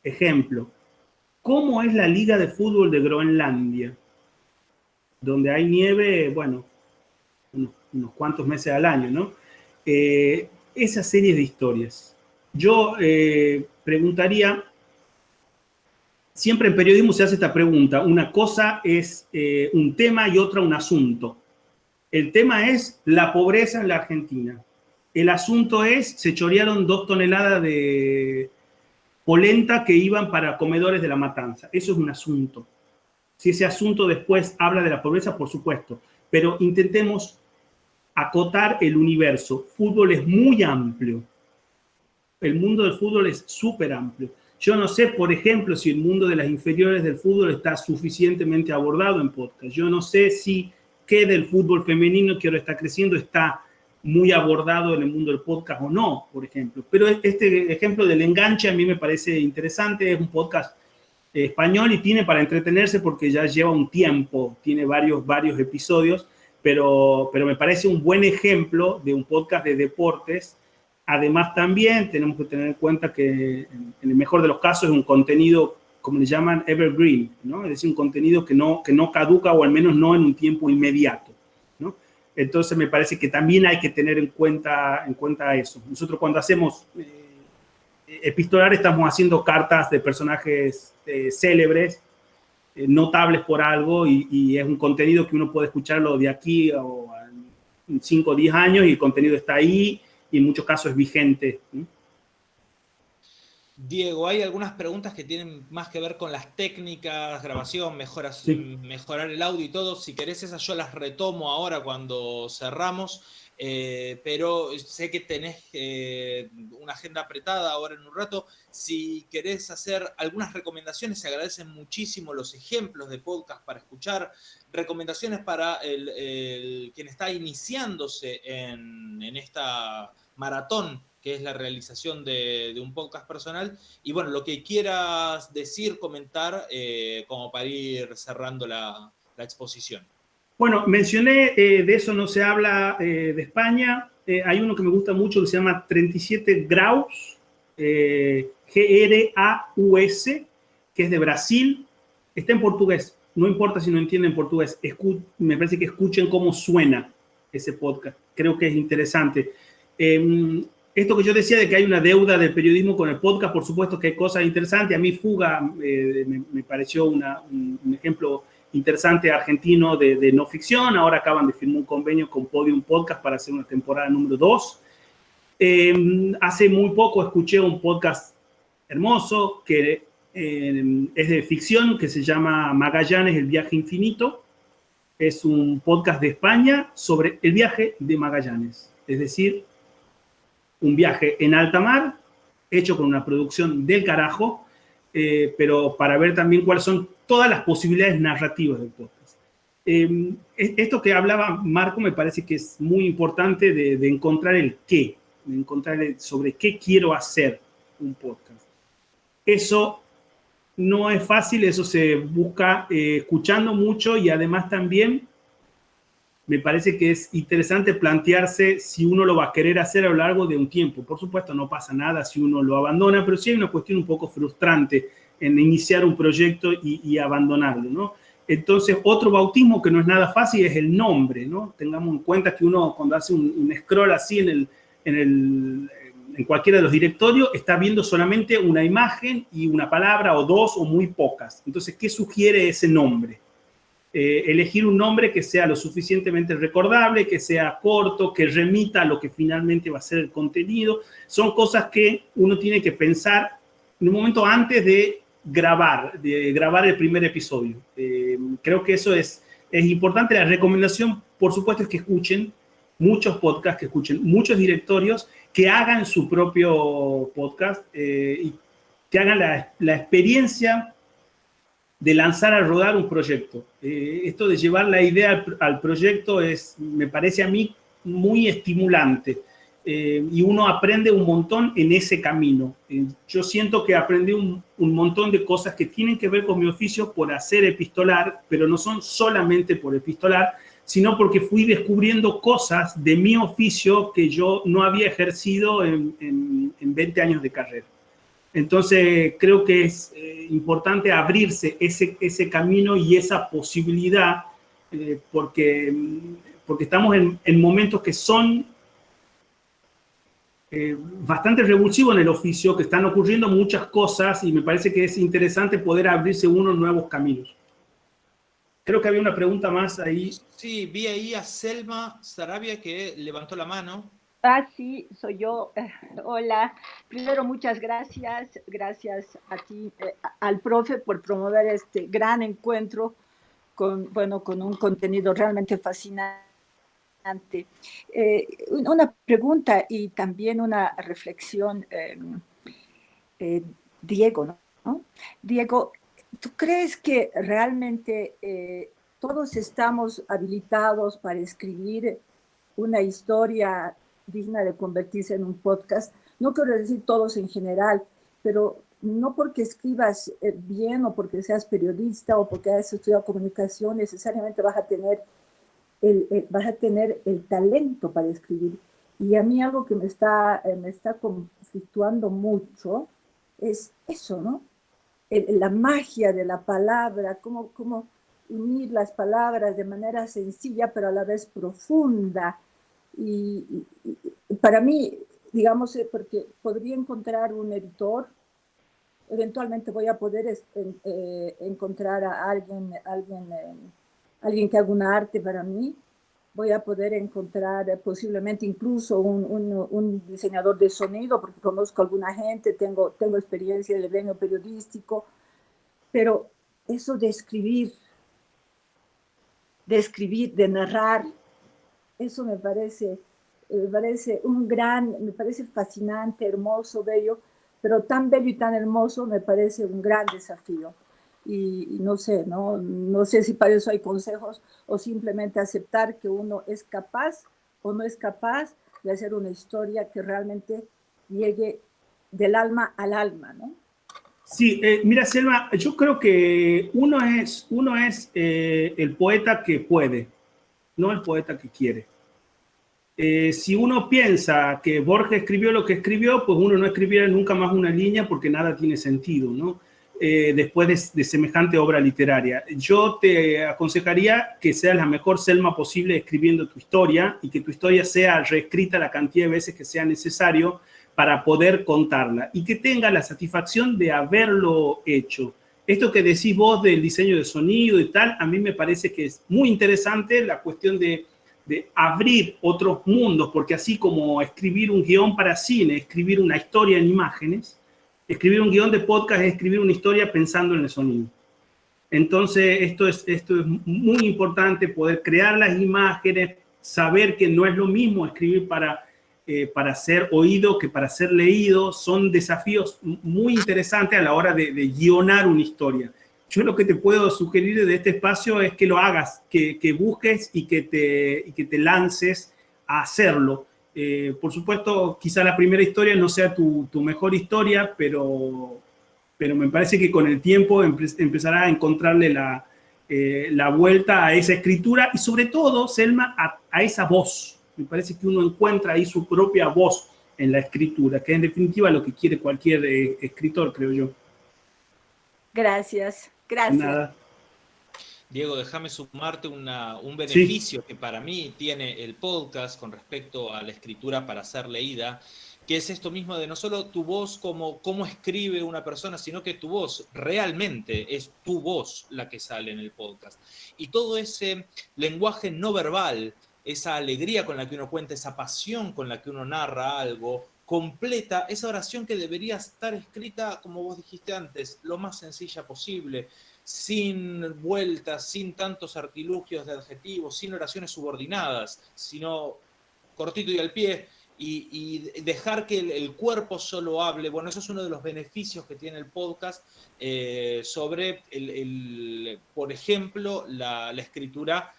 S2: Ejemplo, ¿cómo es la Liga de Fútbol de Groenlandia? Donde hay nieve, bueno, unos cuantos meses al año, ¿no? Esa serie de historias. Yo preguntaría... Siempre en periodismo se hace esta pregunta. Una cosa es un tema y otra un asunto. El tema es la pobreza en la Argentina. El asunto es, se chorearon 2 toneladas de polenta que iban para comedores de La Matanza. Eso es un asunto. Si ese asunto después habla de la pobreza, por supuesto. Pero intentemos acotar el universo. Fútbol es muy amplio. El mundo del fútbol es súper amplio. Yo no sé, por ejemplo, si el mundo de las inferiores del fútbol está suficientemente abordado en podcast. Yo no sé si qué del fútbol femenino que ahora está creciendo está muy abordado en el mundo del podcast o no, por ejemplo. Pero este ejemplo del Enganche a mí me parece interesante. Es un podcast español y tiene para entretenerse porque ya lleva un tiempo, tiene varios episodios, pero me parece un buen ejemplo de un podcast de deportes. Además, también tenemos que tener en cuenta que en el mejor de los casos es un contenido, como le llaman, evergreen, ¿no? Es decir, un contenido que no caduca o al menos no en un tiempo inmediato, ¿no? Entonces, me parece que también hay que tener en cuenta eso. Nosotros cuando hacemos epistolar estamos haciendo cartas de personajes célebres, notables por algo y es un contenido que uno puede escucharlo de aquí o en 5 o 10 años y el contenido está ahí y en muchos casos es vigente.
S1: Diego, hay algunas preguntas que tienen más que ver con las técnicas, grabación, mejorar el audio y todo. Si querés esas yo las retomo ahora cuando cerramos, pero sé que tenés una agenda apretada ahora en un rato. Si querés hacer algunas recomendaciones, se agradecen muchísimo los ejemplos de podcast para escuchar, recomendaciones para quien está iniciándose en esta maratón que es la realización de un podcast personal. Y bueno, lo que quieras decir, comentar, como para ir cerrando la exposición.
S2: Bueno, mencioné, de eso no se habla de España. Hay uno que me gusta mucho que se llama 37 Graus, Graus, que es de Brasil. Está en portugués. No importa si no entienden portugués. Me parece que escuchen cómo suena ese podcast. Creo que es interesante. Esto que yo decía de que hay una deuda del periodismo con el podcast, por supuesto que hay cosas interesantes. A mí Fuga me pareció un ejemplo interesante argentino de no ficción. Ahora acaban de firmar un convenio con Podium Podcast para hacer una temporada número 2. Hace muy poco escuché un podcast hermoso que es de ficción, que se llama Magallanes, el viaje infinito. Es un podcast de España sobre el viaje de Magallanes. Es decir, un viaje en alta mar, hecho con una producción del carajo, pero para ver también cuáles son todas las posibilidades narrativas del podcast. Esto que hablaba Marco me parece que es muy importante de encontrar el qué, de encontrar sobre qué quiero hacer un podcast. Eso no es fácil, eso se busca escuchando mucho y además también me parece que es interesante plantearse si uno lo va a querer hacer a lo largo de un tiempo. Por supuesto, no pasa nada si uno lo abandona, pero sí hay una cuestión un poco frustrante en iniciar un proyecto y abandonarlo, ¿no? Entonces, otro bautismo que no es nada fácil es el nombre, ¿no? Tengamos en cuenta que uno cuando hace un scroll así en cualquiera de los directorios, está viendo solamente una imagen y una palabra o dos o muy pocas. Entonces, ¿qué sugiere ese nombre? Elegir un nombre que sea lo suficientemente recordable, que sea corto, que remita a lo que finalmente va a ser el contenido. Son cosas que uno tiene que pensar en un momento antes de grabar el primer episodio. Creo que eso es importante. La recomendación, por supuesto, es que escuchen muchos podcasts, que escuchen muchos directorios, que hagan su propio podcast y que hagan la experiencia de lanzar a rodar un proyecto. Esto de llevar la idea al proyecto me parece a mí muy estimulante y uno aprende un montón en ese camino. Yo siento que aprendí un montón de cosas que tienen que ver con mi oficio por hacer epistolar, pero no son solamente por epistolar, sino porque fui descubriendo cosas de mi oficio que yo no había ejercido en 20 años de carrera. Entonces, creo que es importante abrirse ese camino y esa posibilidad, porque estamos en momentos que son bastante revulsivos en el oficio, que están ocurriendo muchas cosas y me parece que es interesante poder abrirse unos nuevos caminos. Creo que había una pregunta más ahí.
S1: Sí, vi ahí a Selma Sarabia que levantó la mano.
S4: Sí, soy yo. Hola. Primero, muchas gracias. Gracias a ti, al profe, por promover este gran encuentro con un contenido realmente fascinante. Una pregunta y también una reflexión, Diego, ¿no? Diego, ¿tú crees que realmente todos estamos habilitados para escribir una historia digna de convertirse en un podcast? No quiero decir todos en general, pero no porque escribas bien o porque seas periodista o porque hayas estudiado comunicación necesariamente vas a tener el talento para escribir. Y a mí algo que me está conflictuando mucho es eso, ¿no? La magia de la palabra, cómo unir las palabras de manera sencilla pero a la vez profunda. Y para mí, digamos, porque podría encontrar un editor, eventualmente voy a poder encontrar a alguien que haga un arte para mí, voy a poder encontrar posiblemente incluso un diseñador de sonido, porque conozco a alguna gente, tengo experiencia en el gremio periodístico, pero eso de escribir, de narrar, eso me parece me parece fascinante, hermoso, bello, pero tan bello y tan hermoso me parece un gran desafío. Y no sé si para eso hay consejos o simplemente aceptar que uno es capaz o no es capaz de hacer una historia que realmente llegue del alma al alma, ¿no?
S2: Sí, mira, Selma, yo creo que uno es el poeta que puede, no el poeta que quiere. Si uno piensa que Borges escribió lo que escribió, pues uno no escribiera nunca más una línea porque nada tiene sentido, ¿no? Después de semejante obra literaria. Yo te aconsejaría que seas la mejor Selma posible escribiendo tu historia y que tu historia sea reescrita la cantidad de veces que sea necesario para poder contarla y que tenga la satisfacción de haberlo hecho. Esto que decís vos del diseño de sonido y tal, a mí me parece que es muy interesante la cuestión de abrir otros mundos, porque así como escribir un guión para cine, escribir una historia en imágenes, escribir un guión de podcast es escribir una historia pensando en el sonido. Entonces, esto es muy importante, poder crear las imágenes, saber que no es lo mismo escribir para ser oído que para ser leído. Son desafíos muy interesantes a la hora de guionar una historia. Yo lo que te puedo sugerir de este espacio es que lo hagas, que busques y que te lances a hacerlo. Por supuesto, quizá la primera historia no sea tu mejor historia, pero me parece que con el tiempo empezarás a encontrarle la vuelta a esa escritura y sobre todo, Selma, a esa voz. Me parece que uno encuentra ahí su propia voz en la escritura, que en definitiva lo que quiere cualquier escritor, creo yo.
S4: Gracias, gracias.
S2: Nada.
S1: Diego, déjame sumarte un beneficio que para mí tiene el podcast con respecto a la escritura para ser leída, que es esto mismo de no solo tu voz como cómo escribe una persona, sino que tu voz realmente es tu voz la que sale en el podcast. Y todo ese lenguaje no verbal, esa alegría con la que uno cuenta, esa pasión con la que uno narra algo, completa esa oración que debería estar escrita, como vos dijiste antes, lo más sencilla posible, sin vueltas, sin tantos artilugios de adjetivos, sin oraciones subordinadas, sino cortito y al pie, y dejar que el cuerpo solo hable. Bueno, eso es uno de los beneficios que tiene el podcast sobre, por ejemplo, la escritura,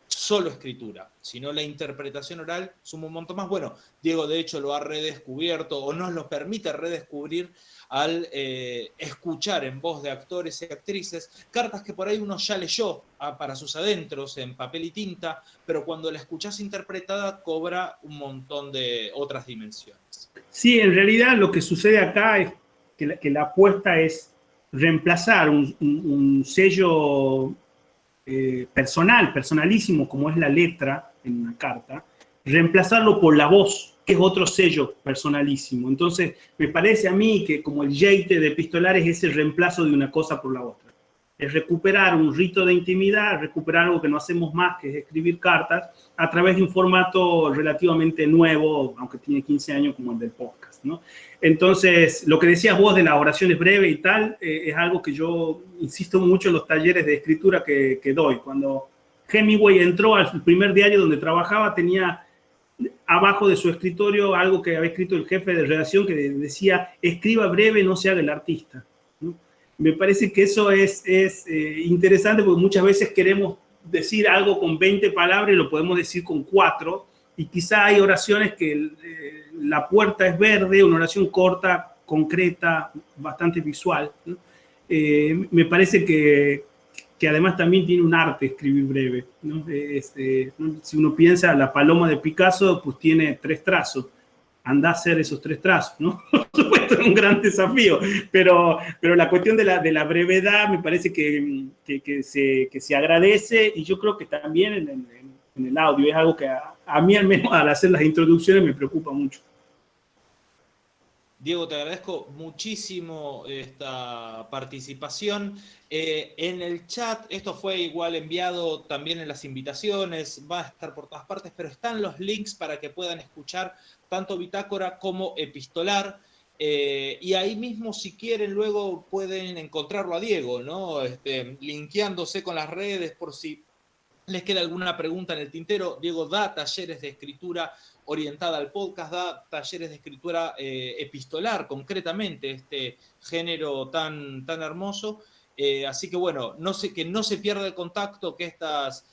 S1: solo escritura, sino la interpretación oral suma un montón más. Bueno, Diego de hecho lo ha redescubierto o nos lo permite redescubrir al escuchar en voz de actores y actrices cartas que por ahí uno ya leyó para sus adentros en papel y tinta, pero cuando la escuchás interpretada cobra un montón de otras dimensiones.
S2: Sí, en realidad lo que sucede acá es que la apuesta es reemplazar un sello personalísimo como es la letra en una carta, reemplazarlo por la voz, que es otro sello personalísimo. Entonces, me parece a mí que como el jeite de Epistolares es el reemplazo de una cosa por la otra. Es recuperar un rito de intimidad, recuperar algo que no hacemos más, que es escribir cartas, a través de un formato relativamente nuevo, aunque tiene 15 años como el del podcast, ¿no? Entonces, lo que decías vos de las oraciones breves y tal, es algo que yo insisto mucho en los talleres de escritura que doy. Cuando Hemingway entró al primer diario donde trabajaba, tenía abajo de su escritorio algo que había escrito el jefe de redacción que decía: escriba breve, no se haga el artista, ¿no? Me parece que eso es interesante porque muchas veces queremos decir algo con 20 palabras y lo podemos decir con 4, y quizá hay oraciones que la puerta es verde, una oración corta, concreta, bastante visual, ¿no? Me parece que además también tiene un arte escribir breve, ¿no? Si uno piensa, la paloma de Picasso, pues tiene 3 trazos. Anda a hacer esos 3 trazos, ¿no? Por supuesto, es un gran desafío, pero la cuestión de la brevedad me parece que se agradece, y yo creo que también en el audio es algo que a mí, al menos al hacer las introducciones, me preocupa mucho.
S1: Diego, te agradezco muchísimo esta participación. En el chat, esto fue igual enviado también en las invitaciones, va a estar por todas partes, pero están los links para que puedan escuchar tanto Bitácora como Epistolar. Y ahí mismo, si quieren, luego pueden encontrarlo a Diego, ¿no? Linkeándose con las redes por si les queda alguna pregunta en el tintero. Diego da talleres de escritura orientada al podcast, da talleres de escritura epistolar, concretamente, este género tan hermoso. Así que bueno, que no se pierda el contacto, que estas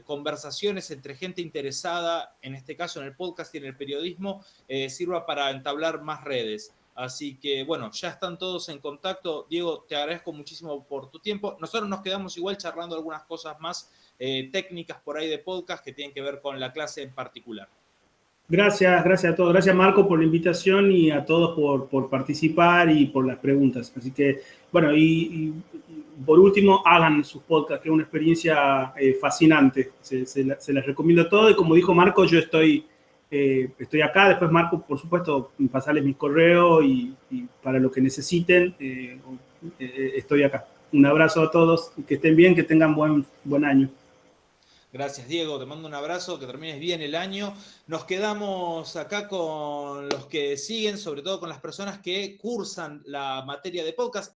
S1: conversaciones entre gente interesada, en este caso en el podcast y en el periodismo, sirva para entablar más redes. Así que bueno, ya están todos en contacto. Diego, te agradezco muchísimo por tu tiempo. Nosotros nos quedamos igual charlando algunas cosas más técnicas por ahí de podcast que tienen que ver con la clase en particular.
S2: Gracias a todos. Gracias, Marco, por la invitación, y a todos por participar y por las preguntas. Así que, bueno, y por último, hagan sus podcasts, que es una experiencia fascinante. Se las recomiendo a todos, y como dijo Marco, yo estoy acá. Después, Marco, por supuesto, pasarles mi correo y para lo que necesiten, estoy acá. Un abrazo a todos, que estén bien, que tengan buen año.
S1: Gracias, Diego. Te mando un abrazo, que termines bien el año. Nos quedamos acá con los que siguen, sobre todo con las personas que cursan la materia de podcast.